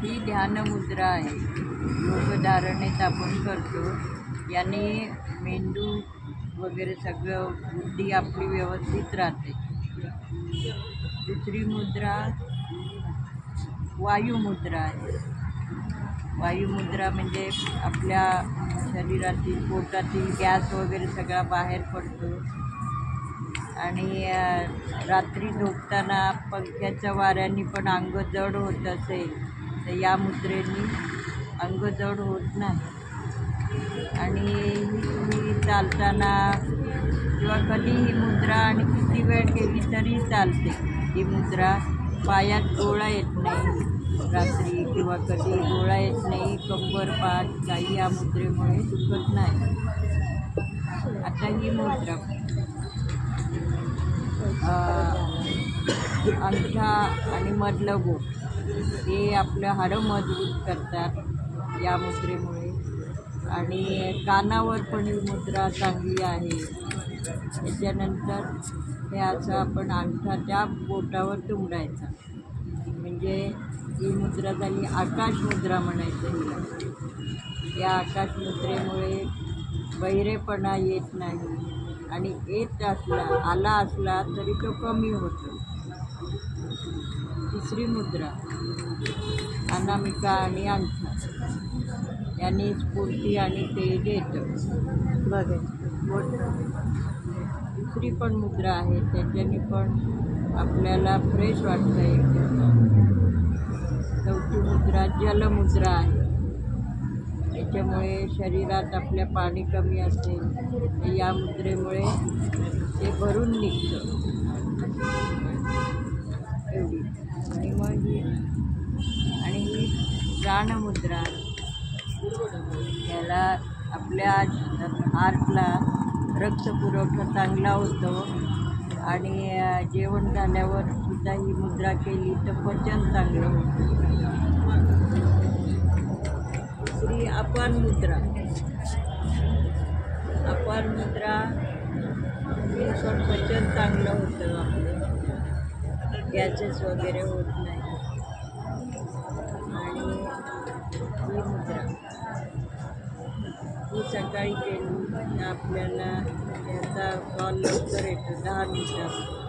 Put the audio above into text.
ही ध्यान मुद्रा आहे. योगधारणेत आपण करतो. याने मेंदू वगैरे सगळं बुद्धी आपली व्यवस्थित राहते. दुसरी मुद्रा वायुमुद्रा आहे. वायुमुद्रा म्हणजे आपल्या शरीरातील पोटातील गॅस वगैरे सगळा बाहेर पडतो. आणि रात्री झोपताना पंख्याच्या वाऱ्याने पण अंग जड होत असेल तर या मुद्रेने अंग जड होत नाही. आणि ही तुम्ही चालताना किंवा कधी ही मुद्रा आणि किती वेळ केली तरी चालते. ही मुद्रा पायात गोळा येत नाही, रात्री किंवा कधी गोळा येत नाही, कंबर पाठ काही या मुद्रेमुळे दुखत नाही. आता ही मुद्रा अंगठा आणि मधलं बोट हे आपलं हाडं मजबूत करतात या मुद्रेमुळे. आणि कानावर पण ही मुद्रा चांगली आहे. त्याच्यानंतर हे असं आपण अंगठा त्या बोटावर दुमडायचा, म्हणजे ही मुद्रा झाली आकाश मुद्रा म्हणायचं हिला. या आकाश मुद्रेमुळे बहिरेपणा येत नाही आणि येत आला असला तरी तो कमी होतो. तिसरी मुद्रा अनामिका आणि अंगठा यांनी स्फूर्ती आणि तेज येतं. दुसरी पण मुद्रा आहे, त्याच्याने पण आपल्याला फ्रेश वाटतं एकदम. चौथी मुद्रा जलमुद्रा आहे. त्याच्यामुळे शरीरात आपल्या पाणी कमी असेल तर या मुद्रेमुळे ते भरून निघतं. एवढी. आणि मग ही प्राणमुद्रा. याला आपल्या हार्टला रक्तपुरवठा चांगला होतो. आणि जेवण झाल्यावर सुद्धा ही मुद्रा केली तर पचन चांगलं होतं. दुसरी अपान मुद्रा. अपान मुद्रा ही पण पचन चांगलं होतं आपलं, गॅसेस वगैरे होत नाही. आणि ही मुद्रा ही सकाळी केली तर आपल्याला याचा कॉल लवकर येतो 10 मिनिटात.